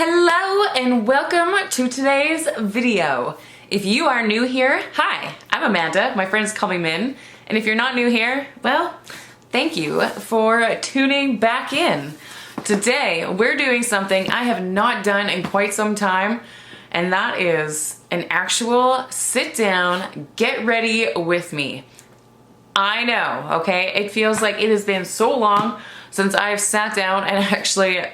Hello and welcome to today's video. If you are new here, hi, I'm Amanda. My friends call me Min. And if you're not new here, well, thank you for tuning back in. Today, we're doing something I have not done in quite some time, and that is an actual sit down, get ready with me. I know, okay? It feels like it has been so long since I've sat down and actually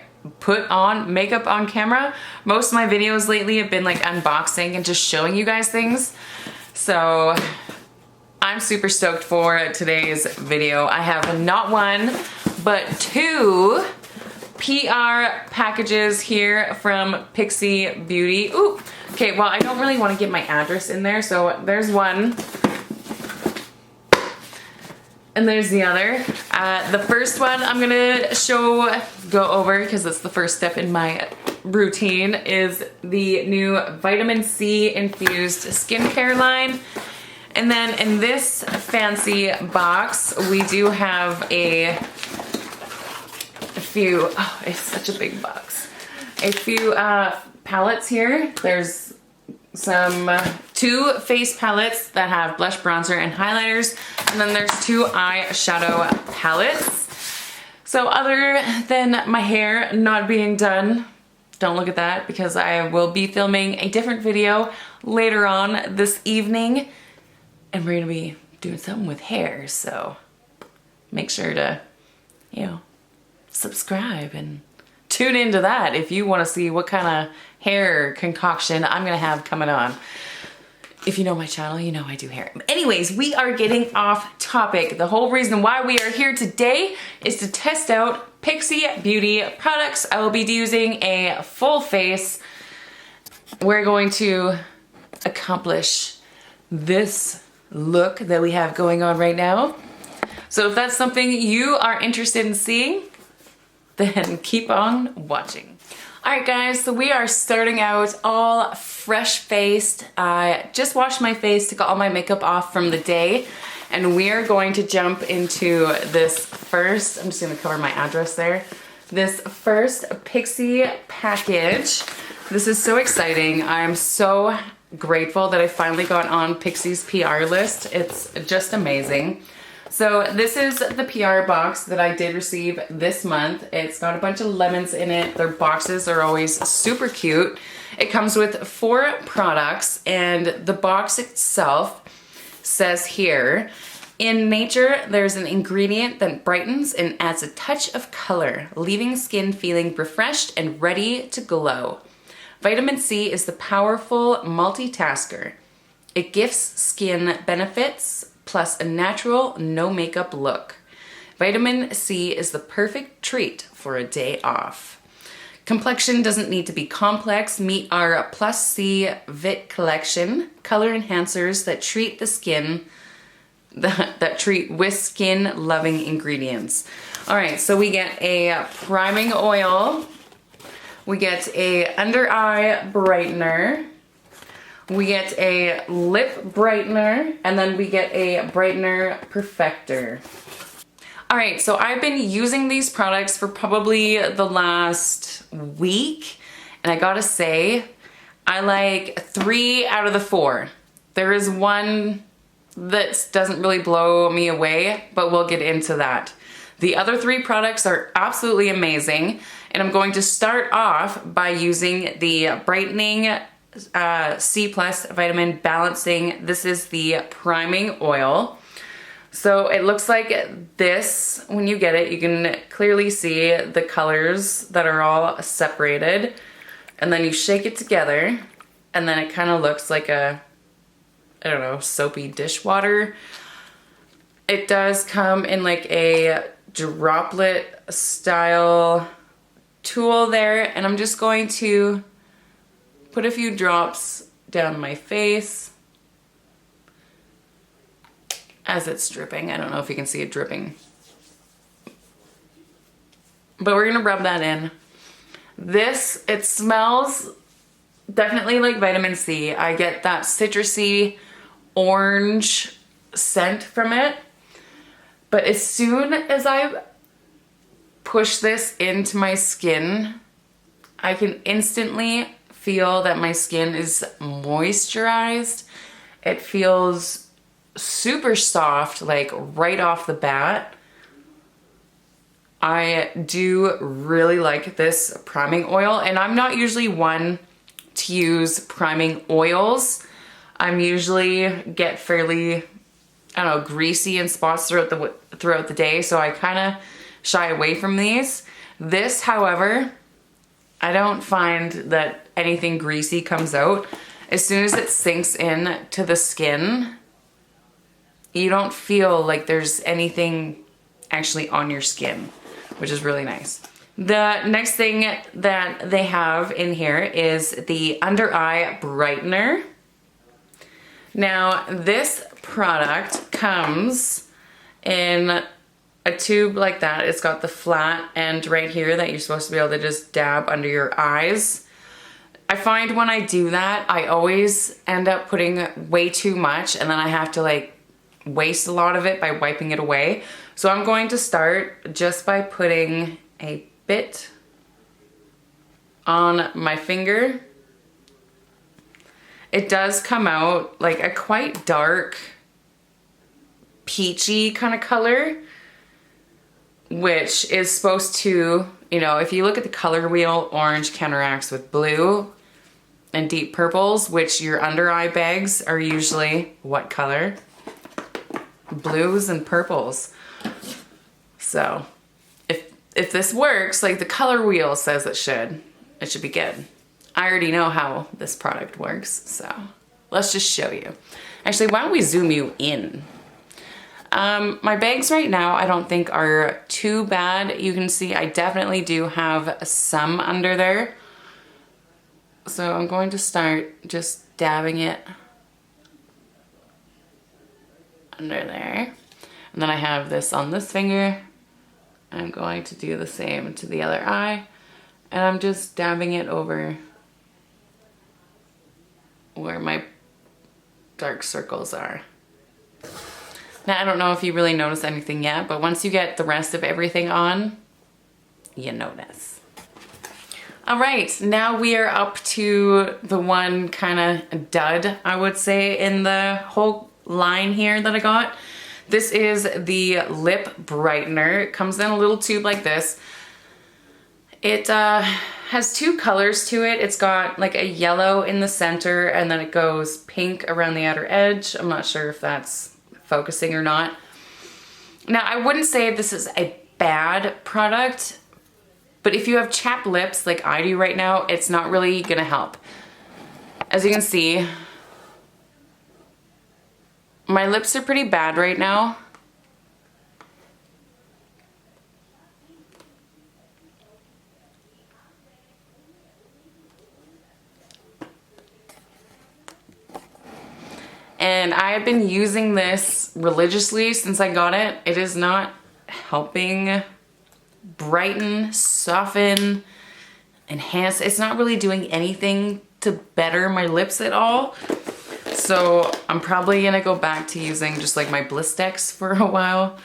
put on makeup on camera. Most of my videos lately have been like unboxing and just showing you guys things. So I'm super stoked for today's video. I have not one, but two PR packages here from Pixi Beauty. Ooh, okay, well, I don't really want to get my address in there, so there's one. And there's the other. The first one I'm gonna go over because it's the first step in my routine is the new vitamin C infused skincare line. And then in this fancy box, we do have a few, oh, it's such a big box. A few palettes here. There's some two face palettes that have blush, bronzer, and highlighters, and then there's two eyeshadow palettes. So other than my hair not being done, don't look at that because I will be filming a different video later on this evening, and we're gonna be doing something with hair, so make sure to, you know, subscribe and tune into that if you want to see what kind of hair concoction I'm gonna have coming on. If you know my channel, you know I do hair. Anyways, we are getting off topic. The whole reason why we are here today is to test out Pixi Beauty products. I will be using a full face. We're going to accomplish this look that we have going on right now. So if that's something you are interested in seeing, then keep on watching. Alright guys, so we are starting out all fresh-faced. I just washed my face, took all my makeup off from the day, and we are going to jump into this first, I'm just going to cover my address there, this first Pixi package. This is so exciting. I'm so grateful that I finally got on Pixi's PR list. It's just amazing. So this is the PR box that I did receive this month. It's got a bunch of lemons in it. Their boxes are always super cute. It comes with 4 products, and the box itself says here, in nature, there's an ingredient that brightens and adds a touch of color, leaving skin feeling refreshed and ready to glow. Vitamin C is the powerful multitasker. It gifts skin benefits plus a natural, no makeup look. Vitamin C is the perfect treat for a day off. Complexion doesn't need to be complex. Meet our Plus C Vit collection, color enhancers that treat the skin, that treat with skin loving ingredients. All right, so we get a priming oil, we get a under eye brightener, we get a lip brightener, and then we get a brightener perfector. All right, so I've been using these products for probably the last week, and I gotta say, I like 3 out of the 4. There is one that doesn't really blow me away, but we'll get into that. The other 3 products are absolutely amazing, and I'm going to start off by using the brightening C+ vitamin balancing. This is the priming oil. So it looks like this. When you get it, you can clearly see the colors that are all separated, and then you shake it together, and then it kind of looks like a, I don't know, soapy dishwater. It does come in like a droplet style tool there, and I'm just going to put a few drops down my face as it's dripping. I don't know if you can see it dripping, but we're gonna rub that in. This, it smells definitely like vitamin C. I get that citrusy orange scent from it, but as soon as I push this into my skin, I can instantly feel that my skin is moisturized. It feels super soft, like right off the bat. I do really like this priming oil, and I'm not usually one to use priming oils. I'm usually get fairly, I don't know, greasy in spots throughout the day, so I kind of shy away from these. This, however, I don't find that anything greasy comes out. As soon as it sinks in to the skin, you don't feel like there's anything actually on your skin, which is really nice. The next thing that they have in here is the under eye brightener. Now, this product comes in a tube like that. It's got the flat end right here that you're supposed to be able to just dab under your eyes. I find when I do that, I always end up putting way too much, and then I have to like waste a lot of it by wiping it away. So I'm going to start just by putting a bit on my finger. It does come out like a quite dark, peachy kind of color, which is supposed to, you know, if you look at the color wheel, orange counteracts with blue and deep purples, which your under eye bags are usually what color? Blues and purples. So if this works like the color wheel says it should be good. I already know how this product works, so let's just show you. Actually, why don't we zoom you in? My bags right now I don't think are too bad. You can see I definitely do have some under there. So I'm going to start just dabbing it under there. And then I have this on this finger. I'm going to do the same to the other eye. And I'm just dabbing it over where my dark circles are. Now, I don't know if you really notice anything yet, but once you get the rest of everything on, you notice. All right, now we are up to the one kind of dud, I would say, in the whole line here that I got. This is the lip brightener. It comes in a little tube like this. It has two colors to it. It's got like a yellow in the center, and then it goes pink around the outer edge. I'm not sure if that's focusing or not. Now, I wouldn't say this is a bad product, but if you have chapped lips like I do right now, it's not really gonna help. As you can see, my lips are pretty bad right now. And I have been using this religiously since I got it. It is not helping brighten, soften, enhance. It's not really doing anything to better my lips at all. So I'm probably gonna go back to using just like my Blistex for a while.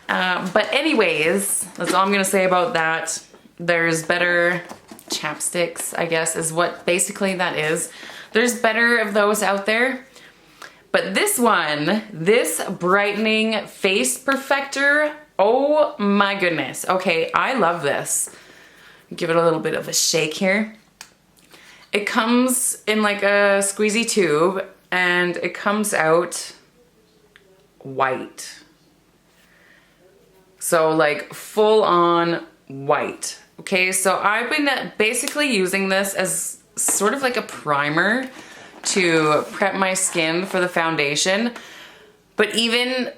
But anyways, that's all I'm gonna say about that. There's better chapsticks, I guess, is what basically that is. There's better of those out there. But this one, this brightening face perfector, oh my goodness. Okay, I love this. Give it a little bit of a shake here. It comes in like a squeezy tube, and it comes out white. So like full on white. Okay, so I've been basically using this as sort of like a primer to prep my skin for the foundation. But even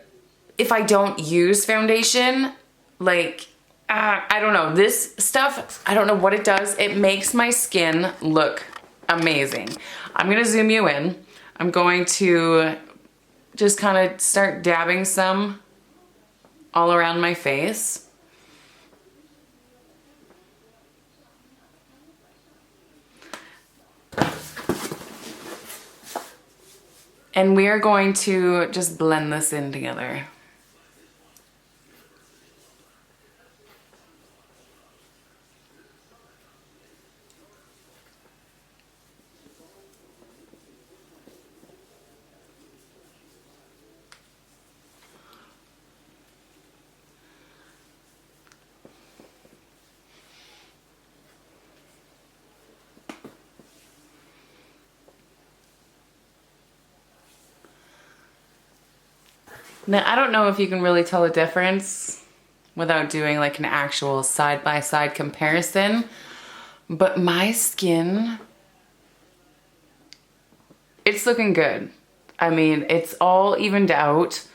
if I don't use foundation, like, I don't know, this stuff, I don't know what it does. It makes my skin look amazing. I'm gonna zoom you in. I'm going to just kind of start dabbing some all around my face. And we are going to just blend this in together. Now, I don't know if you can really tell a difference without doing like an actual side-by-side comparison, but my skin, it's looking good. I mean, it's all evened out.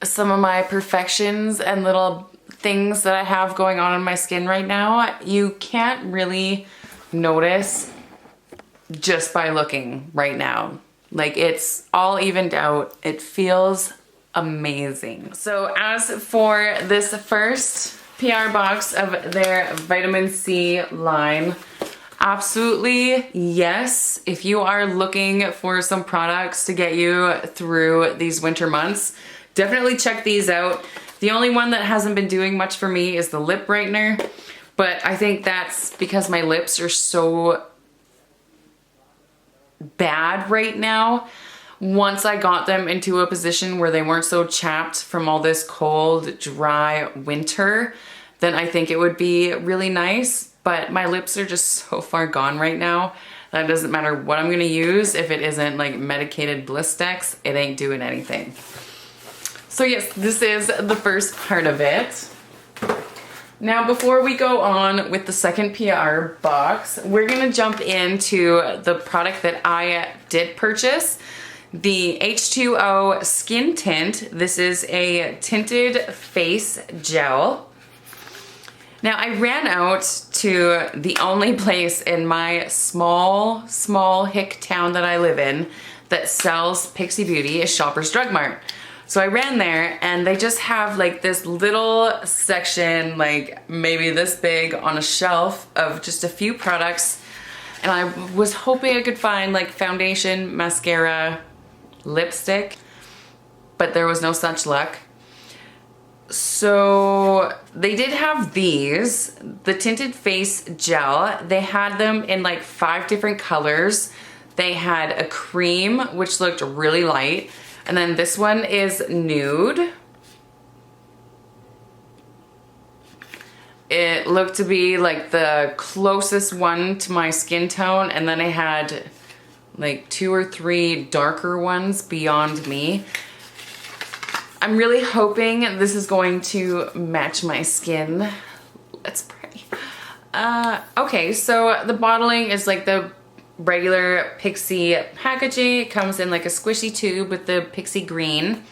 Some of my imperfections and little things that I have going on in my skin right now, you can't really notice just by looking right now. Like, it's all evened out. It feels amazing. So as for this first PR box of their vitamin C line, absolutely yes. If you are looking for some products to get you through these winter months, definitely check these out. The only one that hasn't been doing much for me is the lip brightener, but I think that's because my lips are so bad right now. Once I got them into a position where they weren't so chapped from all this cold, dry winter, then I think it would be really nice. But my lips are just so far gone right now that it doesn't matter what I'm gonna use. If it isn't like medicated Blistex, it ain't doing anything. So yes, this is the first part of it. Now, before we go on with the second PR box, we're gonna jump into the product that I did purchase, the H2O Skin Tint. This is a tinted face gel. Now, I ran out to the only place in my small hick town that I live in that sells Pixi Beauty, is Shoppers Drug Mart. So I ran there and they just have like this little section, like maybe this big on a shelf of just a few products. And I was hoping I could find like foundation, mascara, lipstick, but there was no such luck. So they did have these, the tinted face gel. They had them in like 5 different colors. They had a cream, which looked really light. And then this one is nude. It looked to be like the closest one to my skin tone, and then I had like 2 or 3 darker ones beyond me. I'm really hoping this is going to match my skin. Let's pray. Okay, so the bottling is like the regular Pixi packaging. It comes in like a squishy tube with the Pixi green.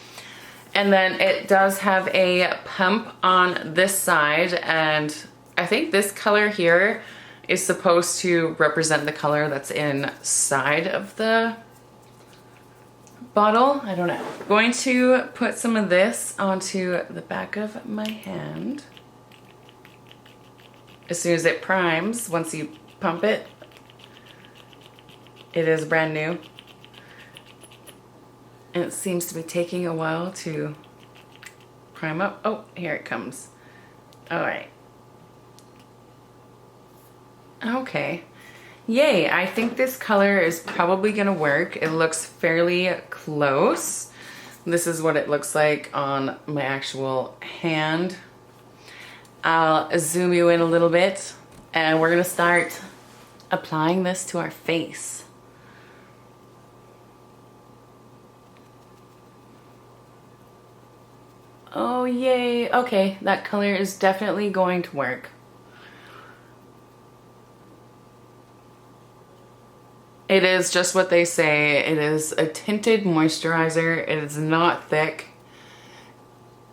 And then it does have a pump on this side, and I think this color here is supposed to represent the color that's inside of the bottle. I don't know. I'm going to put some of this onto the back of my hand. As soon as it primes, once you pump it, it is brand new. And it seems to be taking a while to prime up. Oh, here it comes. All right. Okay. Yay, I think this color is probably gonna work. It looks fairly close. This is what it looks like on my actual hand. I'll zoom you in a little bit, and we're gonna start applying this to our face. Oh, yay. Okay, that color is definitely going to work. It is just what they say. It is a tinted moisturizer. It is not thick.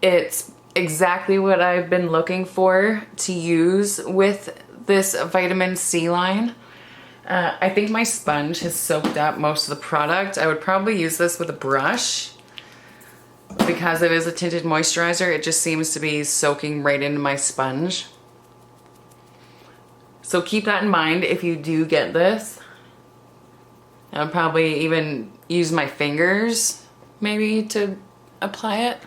It's exactly what I've been looking for to use with this vitamin C line. I think my sponge has soaked up most of the product. I would probably use this with a brush. Because it is a tinted moisturizer, it just seems to be soaking right into my sponge. So keep that in mind if you do get this. I'll probably even use my fingers maybe to apply it.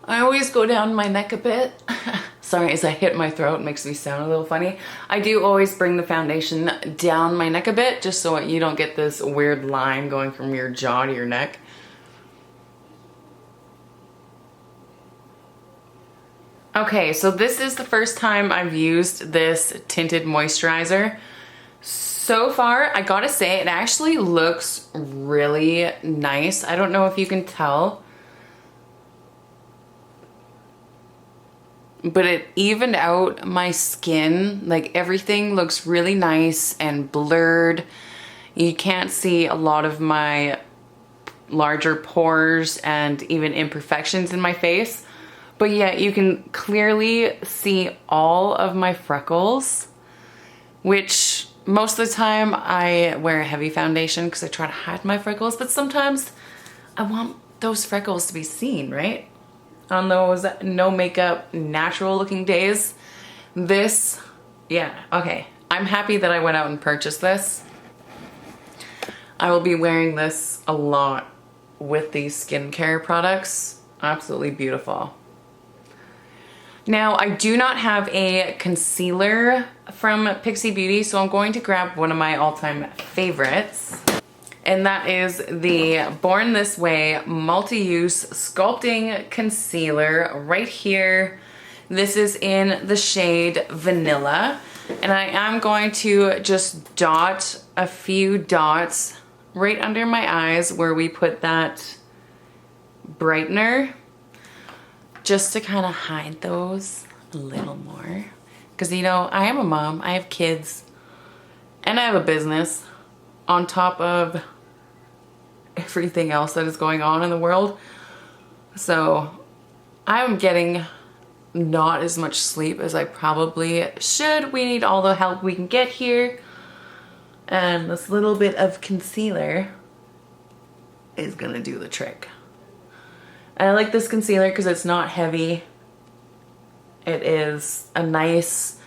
I always go down my neck a bit. Sorry, as I hit my throat, it makes me sound a little funny. I do always bring the foundation down my neck a bit, just so you don't get this weird line going from your jaw to your neck. Okay, so this is the first time I've used this tinted moisturizer. So far, I gotta say, it actually looks really nice. I don't know if you can tell, but it evened out my skin. Like, everything looks really nice and blurred. You can't see a lot of my larger pores and even imperfections in my face, but yet you can clearly see all of my freckles, which most of the time I wear a heavy foundation because I try to hide my freckles, but sometimes I want those freckles to be seen, right? On those no makeup, natural looking days. This, yeah, okay. I'm happy that I went out and purchased this. I will be wearing this a lot with these skincare products. Absolutely beautiful. Now, I do not have a concealer from Pixi Beauty, so I'm going to grab one of my all-time favorites. And that is the Born This Way Multi-Use Sculpting Concealer right here. This is in the shade Vanilla. And I am going to just dot a few dots right under my eyes where we put that brightener, just to kind of hide those a little more. Because, you know, I am a mom, I have kids, and I have a business on top of everything else that is going on in the world. So I'm getting not as much sleep as I probably should. We need all the help we can get here. And this little bit of concealer is gonna do the trick. I like this concealer because it's not heavy. It is a nice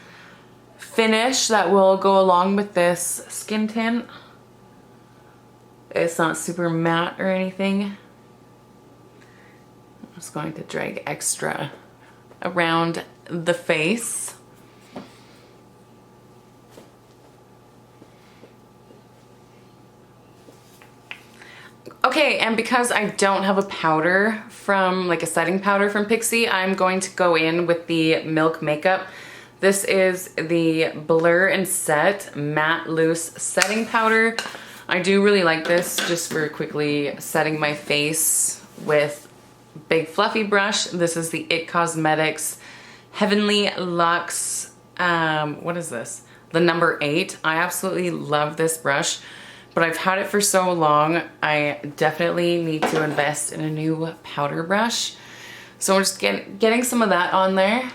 finish that will go along with this skin tint. It's not super matte or anything. I'm just going to drag extra around the face. Okay, and because I don't have a powder from, like a setting powder from Pixi, I'm going to go in with the Milk Makeup. This is the Blur and Set Matte Loose Setting Powder. I do really like this just for quickly setting my face with big fluffy brush. This is the IT Cosmetics Heavenly Luxe, what is this? The number 8. I absolutely love this brush. But I've had it for so long, I definitely need to invest in a new powder brush. So I'm just getting some of that on there.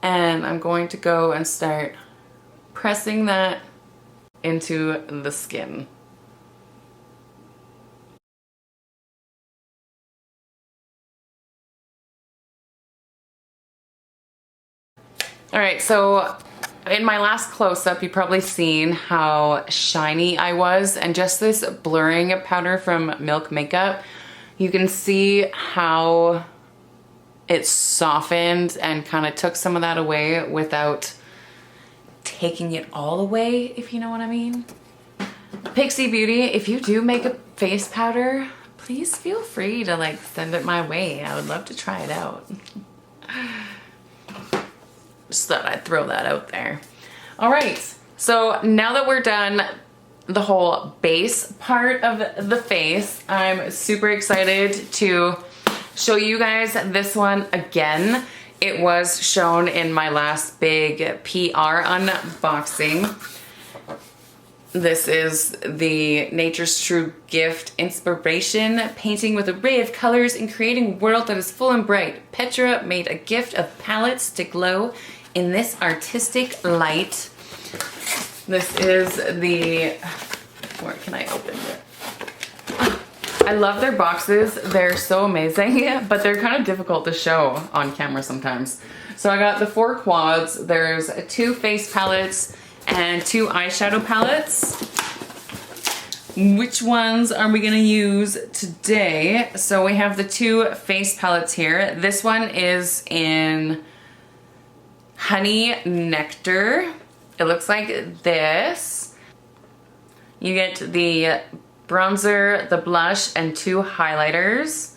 And I'm going to go and start pressing that into the skin. All right, so in my last close-up, you've probably seen how shiny I was, and just this blurring powder from Milk Makeup, you can see how it softened and kind of took some of that away without taking it all away, if you know what I mean. Pixi Beauty, if you do make a face powder, please feel free to like send it my way. I would love to try it out. Just thought I'd throw that out there. All right, so now that we're done the whole base part of the face, I'm super excited to show you guys this one again. It was shown in my last big PR unboxing. This is the Nature's True Gift Inspiration, painting with an array of colors and creating a world that is full and bright. Petra made a gift of palettes to glow in this artistic light. This is the, where can I open it? I love their boxes. They're so amazing, but they're kind of difficult to show on camera sometimes. So I got the 4 quads. There's 2 face palettes and 2 eyeshadow palettes. Which ones are we gonna use today? So we have the 2 face palettes here. This one is in Honey Nectar. It looks like this. You get the bronzer, the blush, and 2 highlighters.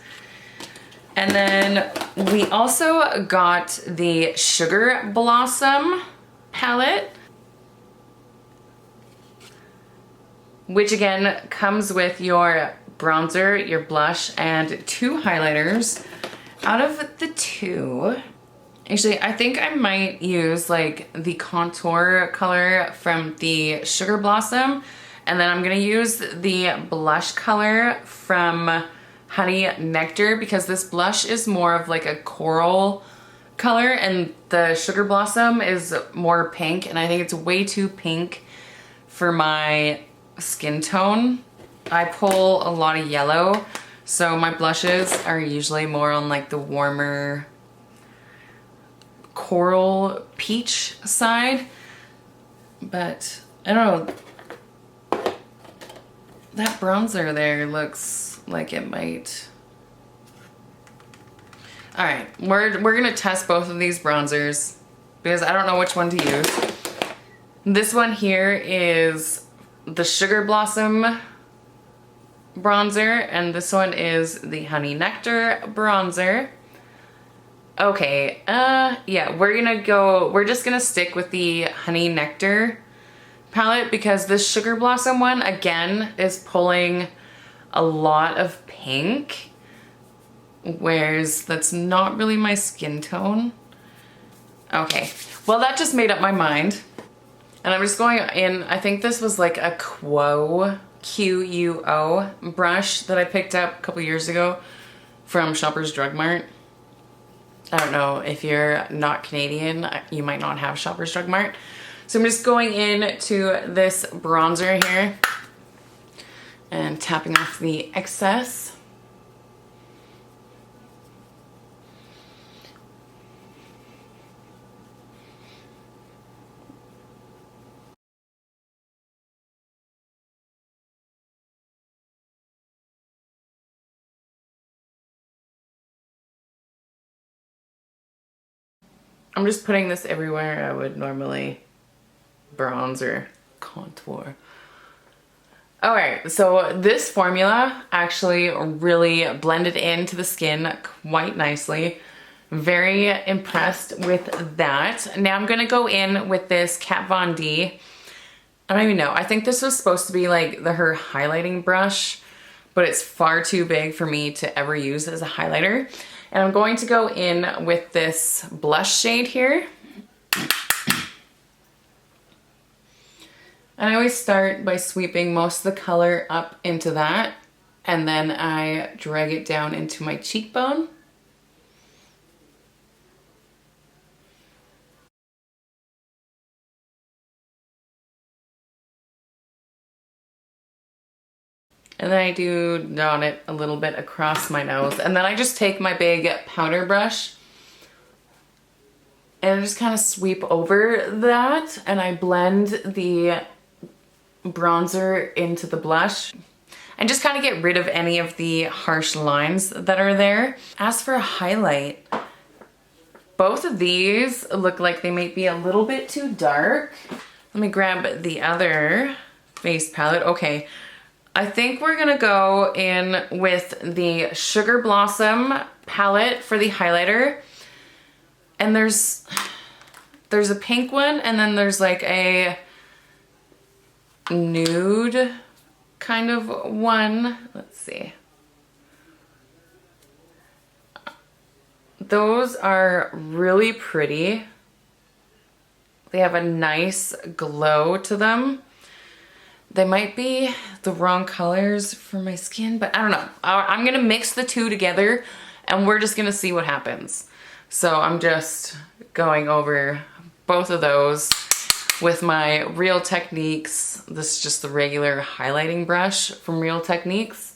And then we also got the Sugar Blossom palette, which again comes with your bronzer, your blush, and 2 highlighters. Out of the 2, actually, I think I might use like the contour color from the Sugar Blossom, and then I'm gonna use the blush color from Honey Nectar, because this blush is more of like a coral color and the Sugar Blossom is more pink, and I think it's way too pink for my skin tone. I pull a lot of yellow, so my blushes are usually more on like the warmer coral peach side, but I don't know, that bronzer there looks like it might. All right, we're gonna test both of these bronzers because I don't know which one to use. This one here is the Sugar Blossom bronzer, and this one is the Honey Nectar bronzer. Okay, yeah, we're just gonna stick with the Honey Nectar palette because this Sugar Blossom one, again, is pulling a lot of pink, whereas that's not really my skin tone. Okay, well, that just made up my mind. And I'm just going in, I think this was like a Quo, Q-U-O brush that I picked up a couple years ago from Shoppers Drug Mart. I don't know, if you're not Canadian, you might not have Shoppers Drug Mart. So I'm just going in to this bronzer here and tapping off the excess. I'm just putting this everywhere I would normally bronze or contour. Alright, so this formula actually really blended into the skin quite nicely. Very impressed with that. Now I'm gonna go in with this Kat Von D. I don't even know. I think this was supposed to be like her highlighting brush, but it's far too big for me to ever use as a highlighter. And I'm going to go in with this blush shade here. And I always start by sweeping most of the color up into that, and then I drag it down into my cheekbone. And then I do dot it a little bit across my nose. And then I just take my big powder brush and I just kind of sweep over that, and I blend the bronzer into the blush and just kind of get rid of any of the harsh lines that are there. As for a highlight, both of these look like they might be a little bit too dark. Let me grab the other face palette. Okay, I think we're gonna go in with the Sugar Blossom palette for the highlighter. And there's a pink one, and then there's like a nude kind of one. Let's see. Those are really pretty. They have a nice glow to them. They might be the wrong colors for my skin, but I don't know. I'm gonna mix the two together and we're just gonna see what happens. So I'm just going over both of those with my Real Techniques. This is just the regular highlighting brush from Real Techniques.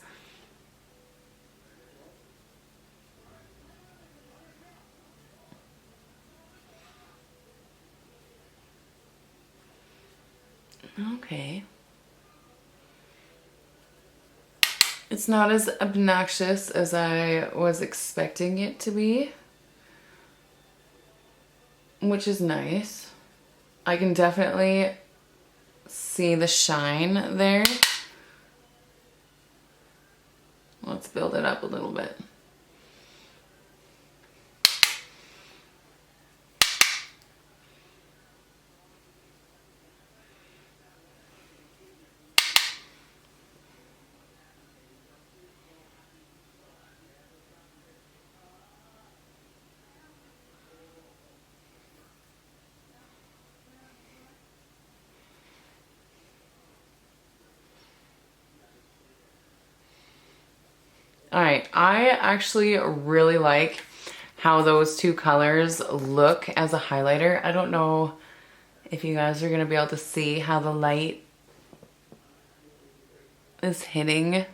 Okay. It's not as obnoxious as I was expecting it to be, which is nice. I can definitely see the shine there. Let's build it up a little bit. All right, I actually really like how those two colors look as a highlighter. I don't know if you guys are gonna be able to see how the light is hitting.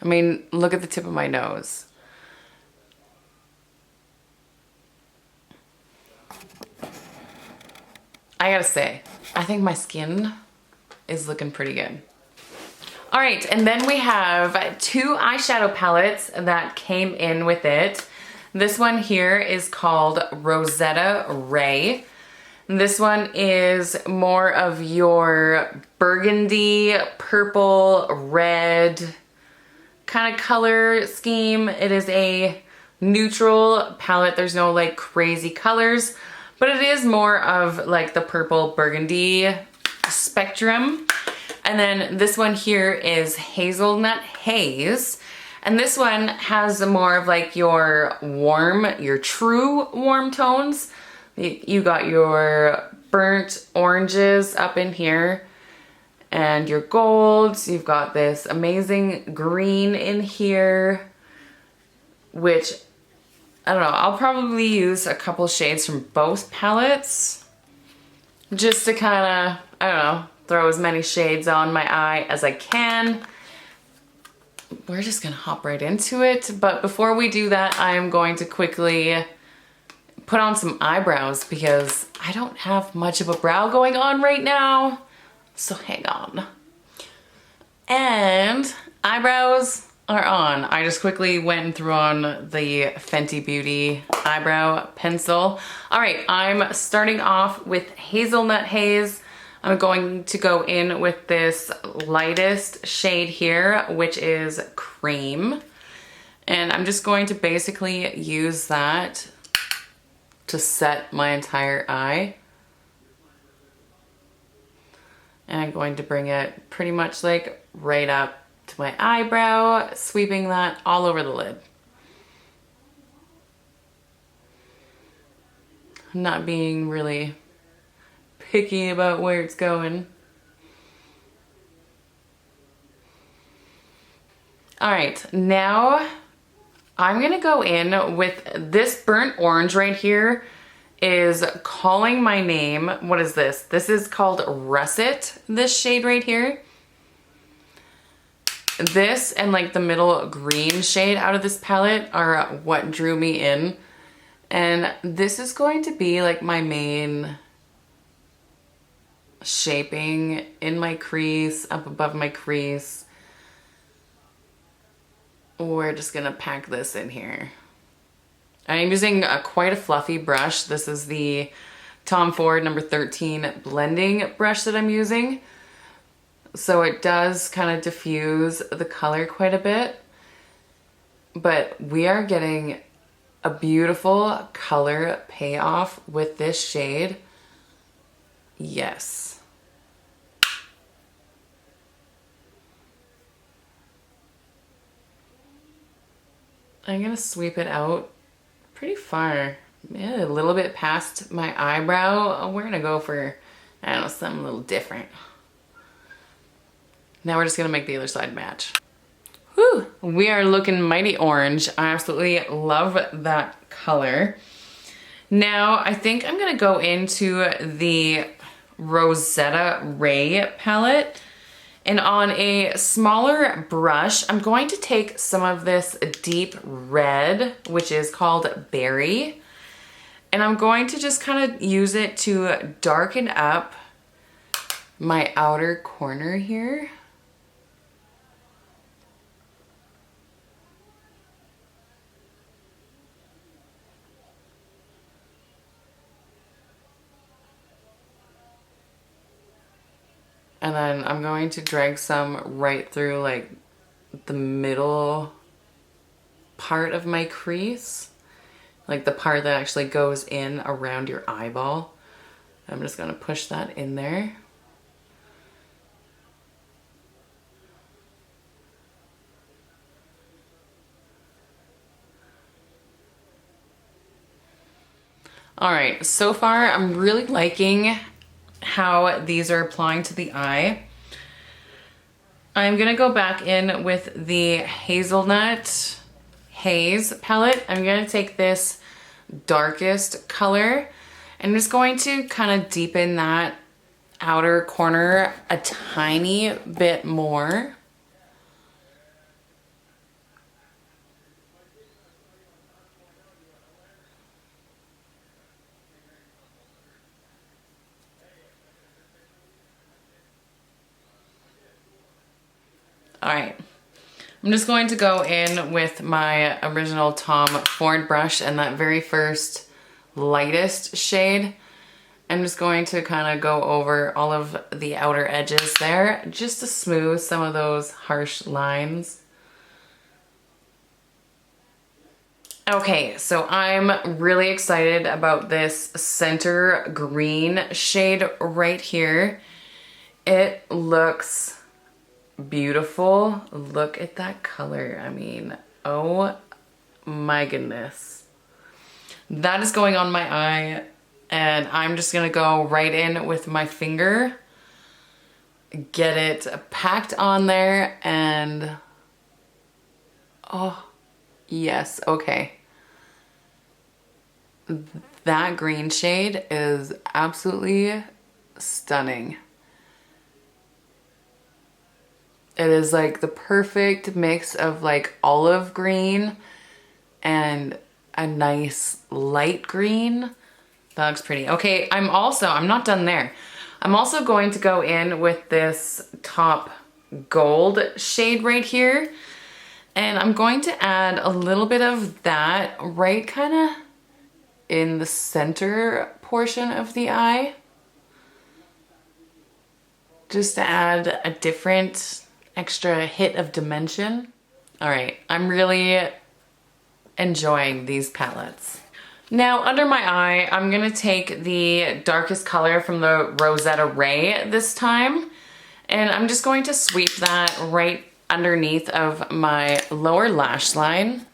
I mean, look at the tip of my nose. I gotta say, I think my skin is looking pretty good. All right, and then we have two eyeshadow palettes that came in with it. This one here is called Rosetta Ray. This one is more of your burgundy, purple, red kind of color scheme. It is a neutral palette. There's no like crazy colors, but it is more of like the purple burgundy spectrum. And then this one here is Hazelnut Haze. And this one has more of like your warm, your true warm tones. You got your burnt oranges up in here and your golds. You've got this amazing green in here, which I don't know, I'll probably use a couple shades from both palettes just to kind of, I don't know, throw as many shades on my eye as I can. We're just gonna hop right into it. But before we do that, I'm going to quickly put on some eyebrows because I don't have much of a brow going on right now. So hang on. And eyebrows are on. I just quickly went and threw on the Fenty Beauty eyebrow pencil. All right, I'm starting off with Hazelnut Haze. I'm going to go in with this lightest shade here, which is Cream. And I'm just going to basically use that to set my entire eye. And I'm going to bring it pretty much like right up to my eyebrow, sweeping that all over the lid. I'm not being really picky about where it's going. All right, now I'm gonna go in with this burnt orange right here is calling my name. What is this? This is called Russet, this shade right here. This and like the middle green shade out of this palette are what drew me in. And this is going to be like my main shaping in my crease, up above my crease. We're just gonna pack this in here. I'm using quite a fluffy brush. This is the Tom Ford number 13 blending brush that I'm using. So it does kind of diffuse the color quite a bit. But we are getting a beautiful color payoff with this shade. Yes. I'm gonna sweep it out pretty far. Yeah, a little bit past my eyebrow. We're gonna go for, I don't know, something a little different. Now we're just gonna make the other side match. Whew, we are looking mighty orange. I absolutely love that color. Now I think I'm gonna go into the Rosetta Ray palette. And on a smaller brush, I'm going to take some of this deep red, which is called Berry. And I'm going to just kind of use it to darken up my outer corner here. And then I'm going to drag some right through like the middle part of my crease. Like the part that actually goes in around your eyeball. I'm just gonna push that in there. All right, so far I'm really liking how these are applying to the eye. I'm gonna go back in with the Hazelnut Haze palette. I'm gonna take this darkest color and I'm just going to kind of deepen that outer corner a tiny bit more. All right, I'm just going to go in with my original Tom Ford brush and that very first lightest shade. I'm just going to kind of go over all of the outer edges there just to smooth some of those harsh lines. Okay, so I'm really excited about this center green shade right here. It looks beautiful. Look at that color. I mean, oh my goodness. That is going on my eye and I'm just gonna go right in with my finger, get it packed on there and oh yes, okay. That green shade is absolutely stunning. It is like the perfect mix of like olive green and a nice light green. That looks pretty. Okay, I'm not done there. I'm also going to go in with this top gold shade right here. And I'm going to add a little bit of that right kind of in the center portion of the eye. Just to add a different extra hit of dimension. All right, I'm really enjoying these palettes. Now under my eye, I'm gonna take the darkest color from the Rosetta Ray this time, and I'm just going to sweep that right underneath of my lower lash line.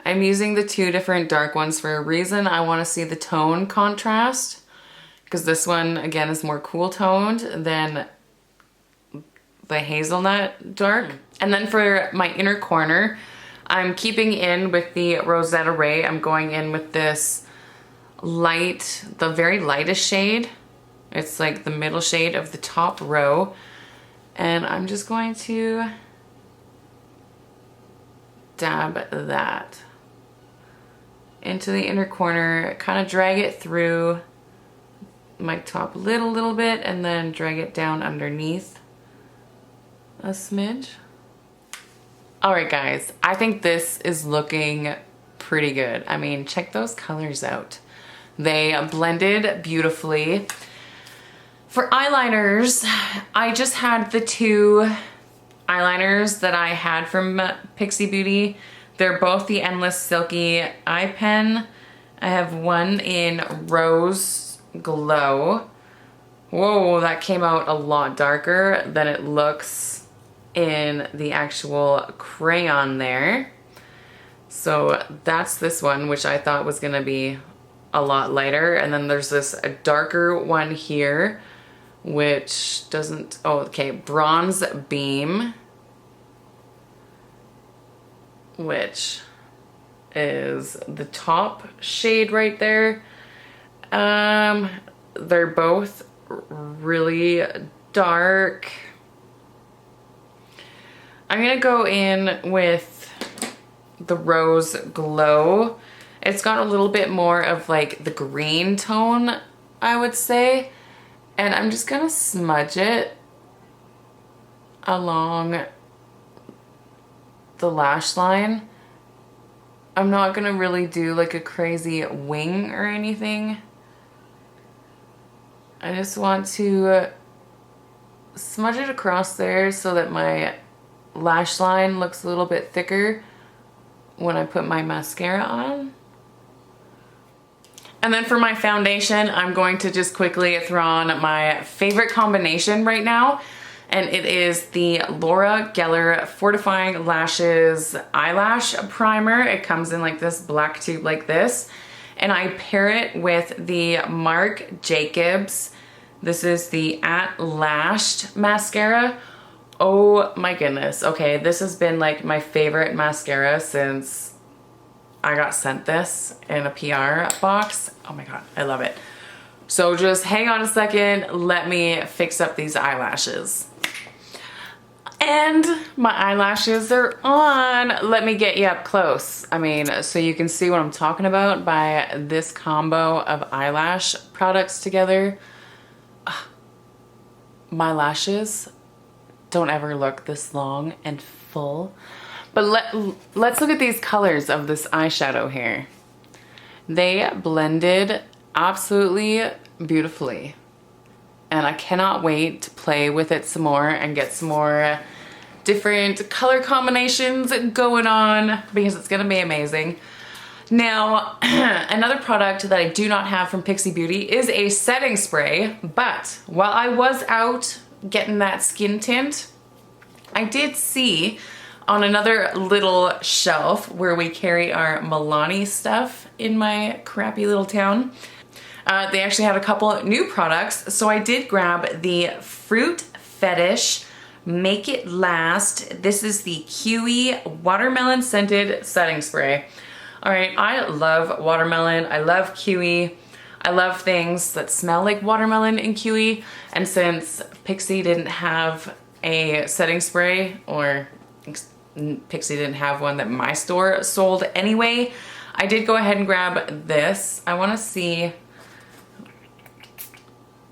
I'm using the two different dark ones for a reason. I want to see the tone contrast because this one again is more cool toned than the hazelnut dark. And then for my inner corner, I'm keeping in with the Rosetta Ray. I'm going in with this light, the very lightest shade. It's like the middle shade of the top row. And I'm just going to dab that into the inner corner, kind of drag it through my top lid a little bit and then drag it down underneath a smidge. All right guys, I think this is looking pretty good. I mean, check those colors out. They blended beautifully. For eyeliners, I just had the two eyeliners that I had from Pixi Beauty. They're both the Endless Silky Eye Pen. I have one in Rose Glow. Whoa, that came out a lot darker than it looks in the actual crayon there. So that's this one, which I thought was gonna be a lot lighter. And then there's this a darker one here, which doesn't, oh, okay, Bronze Beam, which is the top shade right there. They're both really dark. I'm gonna go in with the Rose Glow. It's got a little bit more of like the green tone, I would say. And I'm just gonna smudge it along the lash line. I'm not gonna really do like a crazy wing or anything. I just want to smudge it across there so that my lash line looks a little bit thicker when I put my mascara on. And then for my foundation, I'm going to just quickly throw on my favorite combination right now. And it is the Laura Geller Fortifying Lashes Eyelash Primer. It comes in like this black tube like this. and I pair it with the Marc Jacobs. This is the At Lashed mascara. Oh my goodness. Okay, this has been like my favorite mascara since I got sent this in a PR box. Oh my God, I love it. So just hang on a second, let me fix up these eyelashes. And my eyelashes are on. Let me get you up close. I mean, so you can see what I'm talking about by this combo of eyelash products together. My lashes don't ever look this long and full. But let's look at these colors of this eyeshadow here. They blended absolutely beautifully. And I cannot wait to play with it some more and get some more different color combinations going on because it's gonna be amazing. Now, another product that I do not have from Pixi Beauty is a setting spray, but while I was out getting that skin tint, I did see on another little shelf where we carry our Milani stuff in my crappy little town, they actually had a couple new products. So I did grab the Fruit Fetish Make It Last. This is the Kiwi Watermelon Scented Setting Spray. All right, I love watermelon. I love kiwi. I love things that smell like watermelon and kiwi. And since Pixi didn't have a setting spray, or Pixi didn't have one that my store sold anyway, I did go ahead and grab this. I want to see.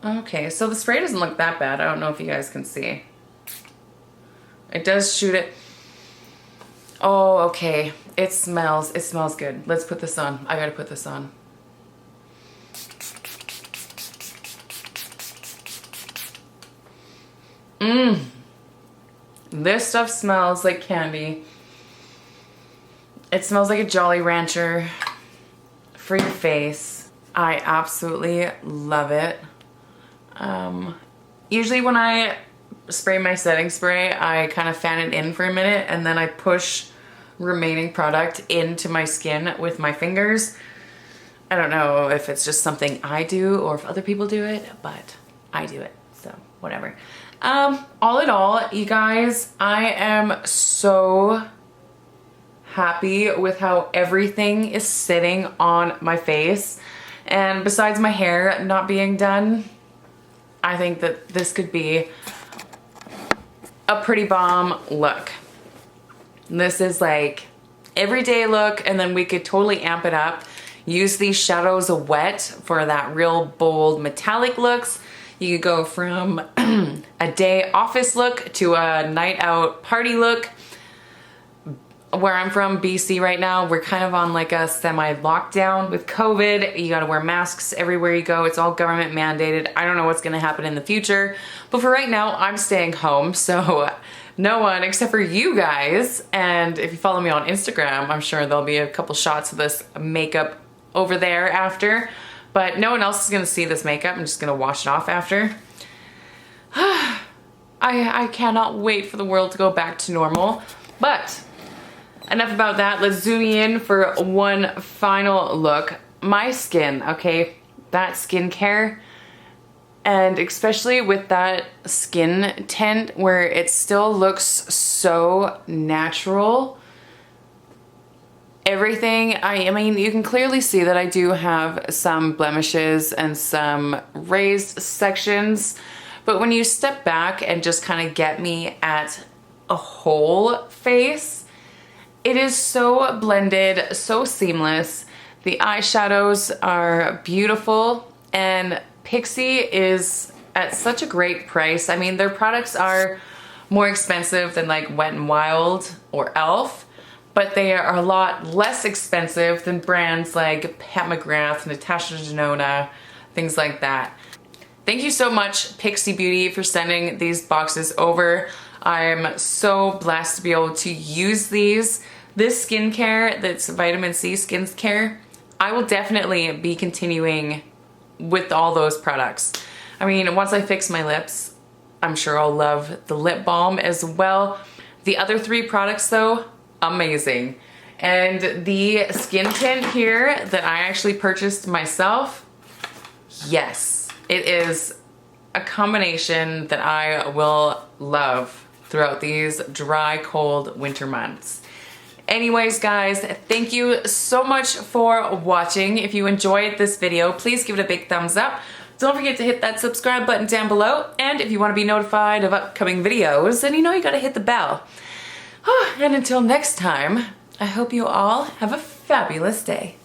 Okay, so the spray doesn't look that bad. I don't know if you guys can see. It does shoot it. Oh, okay. It smells good. Let's put this on. I gotta put this on. This stuff smells like candy. It smells like a Jolly Rancher for your face. I absolutely love it. Usually when I spray my setting spray, I kind of fan it in for a minute and then I push remaining product into my skin with my fingers. I don't know if it's just something I do or if other people do it, but I do it, so whatever. All in all, you guys, I am so happy with how everything is sitting on my face. And besides my hair not being done, I think that this could be a pretty bomb look. This is like everyday look, and then we could totally amp it up. Use these shadows wet for that real bold metallic looks. You could go from a day office look to a night out party look. Where I'm from, BC right now, we're kind of on like a semi-lockdown with COVID. You gotta wear masks everywhere you go. It's all government mandated. I don't know what's gonna happen in the future, but for right now, I'm staying home, so no one except for you guys. And if you follow me on Instagram, I'm sure there'll be a couple shots of this makeup over there after, but no one else is gonna see this makeup. I'm just gonna wash it off after. I cannot wait for the world to go back to normal, but enough about that. Let's zoom in for one final look. My skin, okay, that skincare, and especially with that skin tint where it still looks so natural. Everything, I mean, you can clearly see that I do have some blemishes and some raised sections, but when you step back and just kind of get me at a whole face, it is so blended, so seamless. The eyeshadows are beautiful, and Pixi is at such a great price. I mean, their products are more expensive than like Wet n Wild or e.l.f., but they are a lot less expensive than brands like Pat McGrath, Natasha Denona, things like that. Thank you so much, Pixi Beauty, for sending these boxes over. I'm so blessed to be able to use these. This skincare, that's vitamin C skincare, I will definitely be continuing with all those products. I mean, once I fix my lips, I'm sure I'll love the lip balm as well. The other three products though, amazing. And the skin tint here that I actually purchased myself, yes, it is a combination that I will love throughout these dry, cold winter months. Anyways, guys, thank you so much for watching. If you enjoyed this video, please give it a big thumbs up. Don't forget to hit that subscribe button down below. And if you want to be notified of upcoming videos, then you know you gotta hit the bell. And until next time, I hope you all have a fabulous day.